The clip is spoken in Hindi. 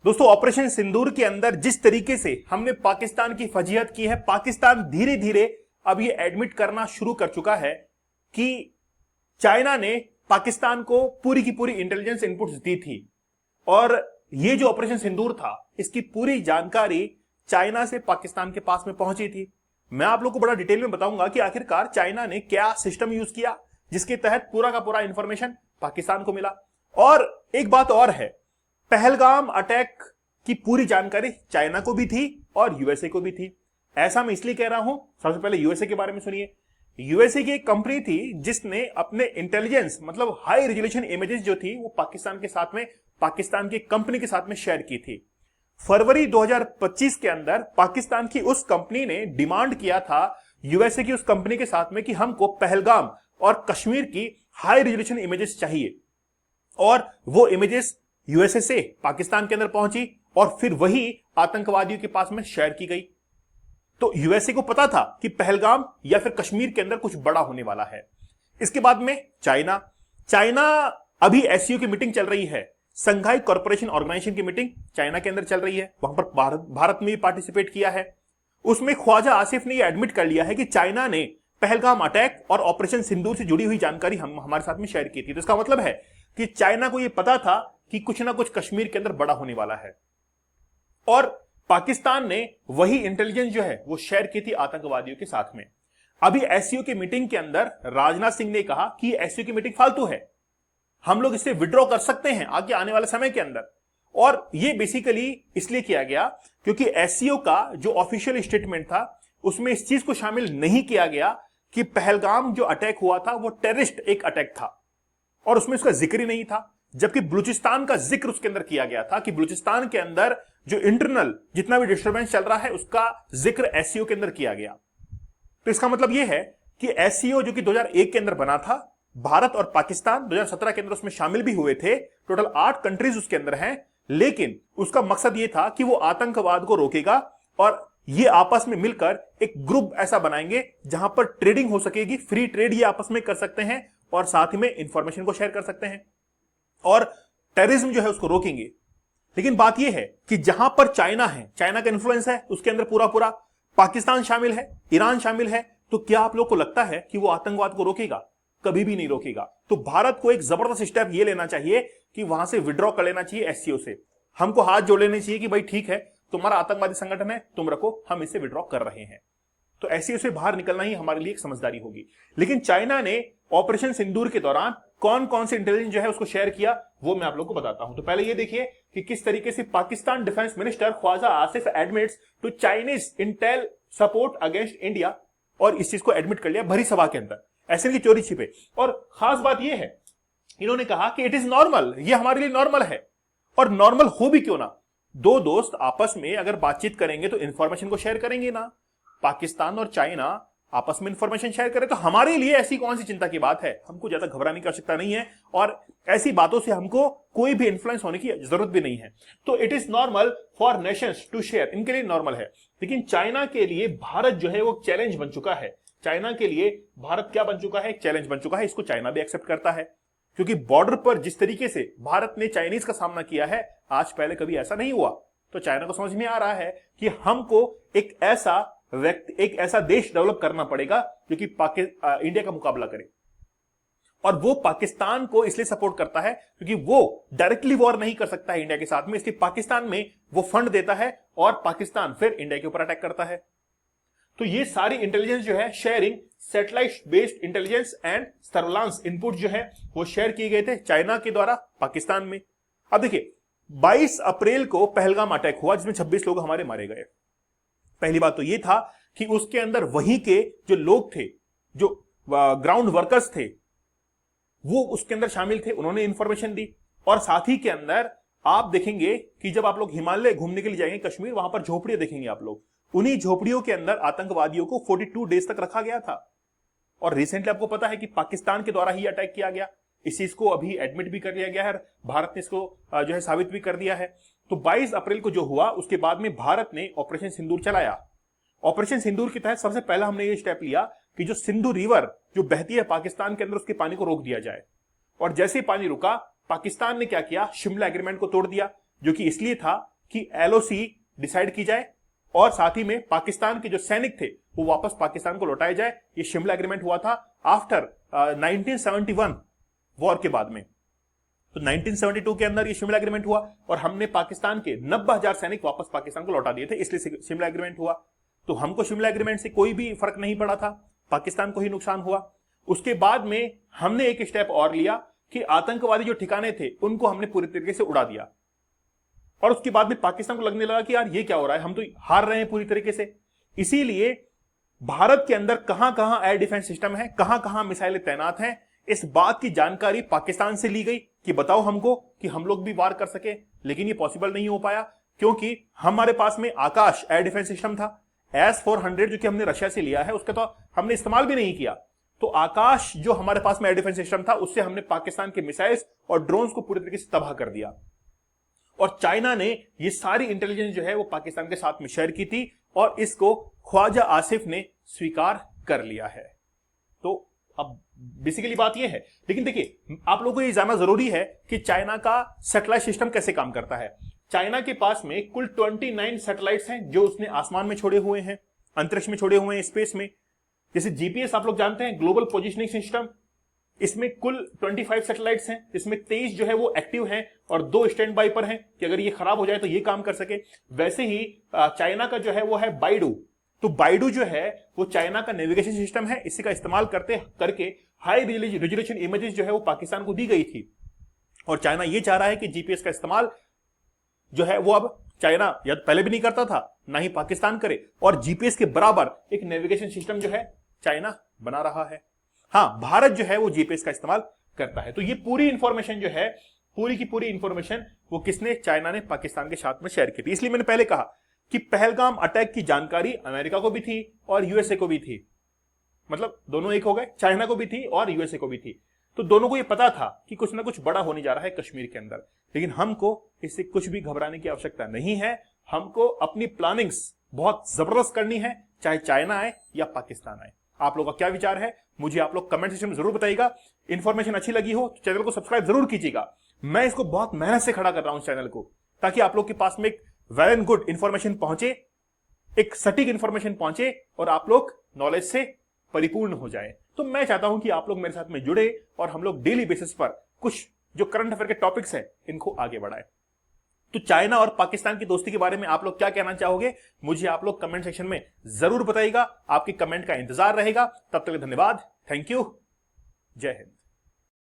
दोस्तों, ऑपरेशन सिंदूर के अंदर जिस तरीके से हमने पाकिस्तान की फजीहत की है, पाकिस्तान धीरे धीरे अब ये एडमिट करना शुरू कर चुका है कि चाइना ने पाकिस्तान को पूरी की पूरी इंटेलिजेंस इनपुट्स दी थी। और ये जो ऑपरेशन सिंदूर था, इसकी पूरी जानकारी चाइना से पाकिस्तान के पास में पहुंची थी। मैं आप लोग को बड़ा डिटेल में बताऊंगा कि आखिरकार चाइना ने क्या सिस्टम यूज किया जिसके तहत पूरा का पूरा इंफॉर्मेशन पाकिस्तान को मिला। और एक बात और है, पहलगाम अटैक की पूरी जानकारी चाइना को भी थी और यूएसए को भी थी। ऐसा मैं इसलिए कह रहा हूं, सबसे पहले यूएसए के बारे में सुनिए। यूएसए की एक कंपनी थी जिसने अपने इंटेलिजेंस मतलब हाई रेजोल्यूशन इमेजेस जो थी वो पाकिस्तान के साथ में, पाकिस्तान की कंपनी के साथ में शेयर की थी। फरवरी 2025 के अंदर पाकिस्तान की उस कंपनी ने डिमांड किया था यूएसए की उस कंपनी के साथ में कि हमको पहलगाम और कश्मीर की हाई रेजोल्यूशन इमेजेस चाहिए। और वो इमेजेस यूएसए से पाकिस्तान के अंदर पहुंची और फिर वही आतंकवादियों के पास में शेयर की गई। तो यूएसए को पता था कि पहलगाम या फिर कश्मीर के अंदर कुछ बड़ा होने वाला है। इसके बाद में चाइना अभी एससीओ की मीटिंग चल रही है, संघाई कॉर्पोरेशन ऑर्गेनाइजेशन की मीटिंग चाइना के अंदर चल रही है। वहां पर भारत ने भी पार्टिसिपेट किया है। उसमें ख्वाजा आसिफ ने यह एडमिट कर लिया है कि चाइना ने पहलगाम अटैक और ऑपरेशन सिंदूर से जुड़ी हुई जानकारी हमारे साथ में शेयर की थी। तो इसका मतलब है कि चाइना को यह पता था कि कुछ ना कुछ कश्मीर के अंदर बड़ा होने वाला है। और पाकिस्तान ने वही इंटेलिजेंस जो है वो शेयर की थी आतंकवादियों के साथ में। अभी एससीओ की मीटिंग के अंदर राजनाथ सिंह ने कहा कि एससीओ की मीटिंग फालतू है, हम लोग इससे विड्रॉ कर सकते हैं आगे आने वाले समय के अंदर। और ये बेसिकली इसलिए किया गया क्योंकि एससीओ का जो ऑफिशियल स्टेटमेंट था उसमें इस चीज को शामिल नहीं किया गया कि पहलगाम जो अटैक हुआ था वो टेररिस्ट एक अटैक था, और उसमें उसका जिक्र ही नहीं था। जबकि बलूचिस्तान का जिक्र उसके अंदर किया गया था कि बलूचिस्तान के अंदर जो इंटरनल जितना भी डिस्टर्बेंस चल रहा है उसका जिक्र एससीओ के अंदर किया गया। तो इसका मतलब यह है कि एससीओ जो कि 2001 के अंदर बना था, भारत और पाकिस्तान 2017 के अंदर उसमें शामिल भी हुए थे। टोटल 8 कंट्रीज उसके अंदर हैं, लेकिन उसका मकसद यह था कि वो आतंकवाद को रोकेगा और ये आपस में मिलकर एक ग्रुप ऐसा बनाएंगे जहां पर ट्रेडिंग हो सकेगी, फ्री ट्रेड ये आपस में कर सकते हैं और साथ ही में इंफॉर्मेशन को शेयर कर सकते हैं और टेररिज्म जो है उसको रोकेंगे। लेकिन बात यह है कि जहां पर चाइना है, चाइना का इन्फ्लुएंस है उसके अंदर पूरा पूरा, पाकिस्तान शामिल है, ईरान शामिल है, तो क्या आप लोग को लगता है कि वो आतंकवाद को रोकेगा? कभी भी नहीं रोकेगा। तो भारत को एक जबरदस्त स्टेप ये लेना चाहिए कि वहां से विड्रॉ कर लेना चाहिए एससीओ से। हमको हाथ जोड़ लेने चाहिए कि भाई ठीक है, तुम्हारा आतंकवादी संगठन है, तुम रखो, हम इससे विड्रॉ कर रहे हैं। तो एससीओ से बाहर निकलना ही हमारे लिए एक समझदारी होगी। लेकिन चाइना ने ऑपरेशन सिंदूर के दौरान कौन कौन से इंटेलिजेंस जो है उसको शेयर किया वो मैं आप लोगों को बताता हूं। तो पहले ये देखिए कि किस तरीके से Pakistan defence minister Khawaja Asif admits to Chinese intel support against India, और इस चीज को एडमिट कर लिया भरी सभा के अंदर, ऐसे नहीं चोरी छिपे। और खास बात यह है, इन्होंने कहा कि इट इज नॉर्मल, ये हमारे लिए नॉर्मल है। और नॉर्मल हो भी क्यों ना, दो दोस्त आपस में अगर बातचीत करेंगे तो इंफॉर्मेशन को शेयर करेंगे ना। पाकिस्तान और चाइना आपस में इंफॉर्मेशन शेयर करें तो हमारे लिए ऐसी कौन सी चिंता की बात है, हमको ज्यादा घबराने की आवश्यकता नहीं है और ऐसी बातों से हमको कोई भी इन्फ्लुएंस होने की जरूरत भी नहीं है। तो it is normal for nations to share, इनके लिए नॉर्मल है। लेकिन चाइना के लिए भारत जो है वो चैलेंज बन चुका है। चाइना के लिए भारत क्या बन चुका है? एक चैलेंज बन चुका है। इसको चाइना भी एक्सेप्ट करता है क्योंकि बॉर्डर पर जिस तरीके से भारत ने चाइनीज का सामना किया है आज पहले कभी ऐसा नहीं हुआ। तो चाइना को समझ में आ रहा है कि हमको एक ऐसा देश डेवलप करना पड़ेगा जो कि इंडिया का मुकाबला करे। और वो पाकिस्तान को इसलिए सपोर्ट करता है क्योंकि वो डायरेक्टली वॉर नहीं कर सकता है इंडिया के साथ में, इसलिए पाकिस्तान में वो फंड देता है और पाकिस्तान फिर इंडिया के ऊपर अटैक करता है। तो ये सारी इंटेलिजेंस जो है, sharing satellite based intelligence and surveillance input जो है वो शेयर किए गए थे चाइना के द्वारा पाकिस्तान में। अब देखिए 22 अप्रैल को पहलगाम अटैक हुआ जिसमें 26 लोग हमारे मारे गए। पहली बात तो यह था कि उसके अंदर वहीं के जो लोग थे, जो ग्राउंड वर्कर्स थे, वो उसके अंदर शामिल थे, उन्होंने इंफॉर्मेशन दी। और साथ ही के अंदर आप देखेंगे कि जब आप लोग हिमालय घूमने के लिए जाएंगे कश्मीर, वहां पर झोपड़ियां देखेंगे आप लोग, उन्हीं झोपड़ियों के अंदर आतंकवादियों को 42 डेज तक रखा गया था। और रिसेंटली आपको पता है कि पाकिस्तान के द्वारा ही अटैक किया गया, इस चीज को अभी एडमिट भी कर लिया गया है, भारत ने इसको जो है साबित भी कर दिया है। तो 22 अप्रैल को जो हुआ उसके बाद में भारत ने ऑपरेशन सिंदूर चलाया। ऑपरेशन सिंदूर के तहत सबसे पहला हमने ये स्टेप लिया कि जो सिंधु रिवर जो बहती है पाकिस्तान के अंदर, उसके पानी को रोक दिया जाए। और जैसे ही पानी रुका, पाकिस्तान ने क्या किया, शिमला एग्रीमेंट को तोड़ दिया, जो कि इसलिए था कि एलओसी डिसाइड की जाए और साथ ही में पाकिस्तान के जो सैनिक थे वो वापस पाकिस्तान को लौटाए जाए। ये शिमला एग्रीमेंट हुआ था आफ्टर 1971 वॉर के बाद में। तो 1972 के अंदर ये शिमला एग्रीमेंट हुआ और हमने पाकिस्तान के 90,000 सैनिक वापस पाकिस्तान को लौटा दिए थे, इसलिए शिमला एग्रीमेंट हुआ। तो हमको शिमला एग्रीमेंट से कोई भी फर्क नहीं पड़ा था, पाकिस्तान को ही नुकसान हुआ। उसके बाद में हमने एक स्टेप और लिया कि आतंकवादी जो ठिकाने थे उनको हमने पूरी तरीके से उड़ा दिया और उसके बाद में पाकिस्तान को लगने लगा कि यार ये क्या हो रहा है, हम तो हार रहे हैं पूरी तरीके से। इसीलिए भारत के अंदर कहां कहां एयर डिफेंस सिस्टम है, कहां कहां मिसाइलें तैनात हैं, इस बात की जानकारी पाकिस्तान से ली गई कि बताओ हमको कि हम लोग भी वार कर सके। लेकिन ये पॉसिबल नहीं हो पाया क्योंकि हमारे पास में आकाश एयर डिफेंस सिस्टम था। S-400 जो कि हमने रशिया से लिया है उसका तो हमने इस्तेमाल भी नहीं किया। तो आकाश जो हमारे पास में एयर डिफेंस सिस्टम था उससे हमने पाकिस्तान के मिसाइल्स और ड्रोन्स को पूरी तरीके से तबाह कर दिया। और चाइना ने ये सारी इंटेलिजेंस जो है वो पाकिस्तान के साथ में शेयर की थी और इसको ख्वाजा आसिफ ने स्वीकार कर लिया है। तो अब बेसिकली बात यह है, लेकिन देखिए आप लोगों को ये जानना जरूरी है कि चाइना का सैटेलाइट सिस्टम कैसे काम करता है। चाइना के पास में कुल 29 सैटेलाइट्स हैं जो उसने आसमान में छोड़े हुए हैं, अंतरिक्ष में छोड़े हुए हैं, स्पेस में। जैसे जीपीएस आप लोग जानते हैं, ग्लोबल पोजिशनिंग सिस्टम, इसमें कुल 25 सैटेलाइट्स हैं जिसमें 23 जो है वो एक्टिव हैं और 2 स्टैंड बाई पर हैं कि अगर ये खराब हो जाए तो ये काम कर सके। वैसे ही चाइना का जो है वो है बाइडू। तो बाइडू जो है वो चाइना का नेविगेशन सिस्टम है, इसी का इस्तेमाल करके हाई रेजोल्यूशन इमेजेस जो है वो पाकिस्तान को दी गई थी। और चाइना ये चाह रहा है कि जीपीएस का इस्तेमाल जो है वो अब चाइना या पहले भी नहीं करता था, ना ही पाकिस्तान करे, और जीपीएस के बराबर एक नेविगेशन सिस्टम जो है चाइना बना रहा है। हां, भारत जो है वो जीपीएस का इस्तेमाल करता है। तो ये पूरी इंफॉर्मेशन जो है, पूरी की पूरी इंफॉर्मेशन वो किसने, चाइना ने पाकिस्तान के साथ में शेयर की थी। इसलिए मैंने पहले कहा कि पहलगाम अटैक की जानकारी अमेरिका को भी थी और यूएसए को भी थी, मतलब दोनों एक हो गए, चाइना को भी थी और यूएसए को भी थी। तो दोनों को ये पता था कि कुछ ना कुछ बड़ा होने जा रहा है कश्मीर के अंदर। लेकिन हमको इससे कुछ भी घबराने की आवश्यकता नहीं है। हमको अपनी प्लानिंग्स बहुत जबरदस्त करनी है, चाहे चाइना आए या पाकिस्तान आए। आप लोगों का क्या विचार है मुझे आप लोग कमेंट सेक्शन में जरूर बताइएगा। इंफॉर्मेशन अच्छी लगी हो तो चैनल को सब्सक्राइब जरूर कीजिएगा। मैं इसको बहुत मेहनत से खड़ा कर रहा हूं चैनल को, ताकि आप लोग के पास में एक वेल एंड गुड इंफॉर्मेशन पहुंचे, एक सटीक इंफॉर्मेशन पहुंचे और आप लोग नॉलेज से परिपूर्ण हो जाए। तो मैं चाहता हूं कि आप लोग मेरे साथ में जुड़े और हम लोग डेली बेसिस पर कुछ जो करंट अफेयर के टॉपिक्स हैं इनको आगे बढ़ाएं। तो चाइना और पाकिस्तान की दोस्ती के बारे में आप लोग क्या कहना चाहोगे मुझे आप लोग कमेंट सेक्शन में जरूर बताइएगा। आपके कमेंट का इंतजार रहेगा। तब तक धन्यवाद, थैंक यू, जय हिंद।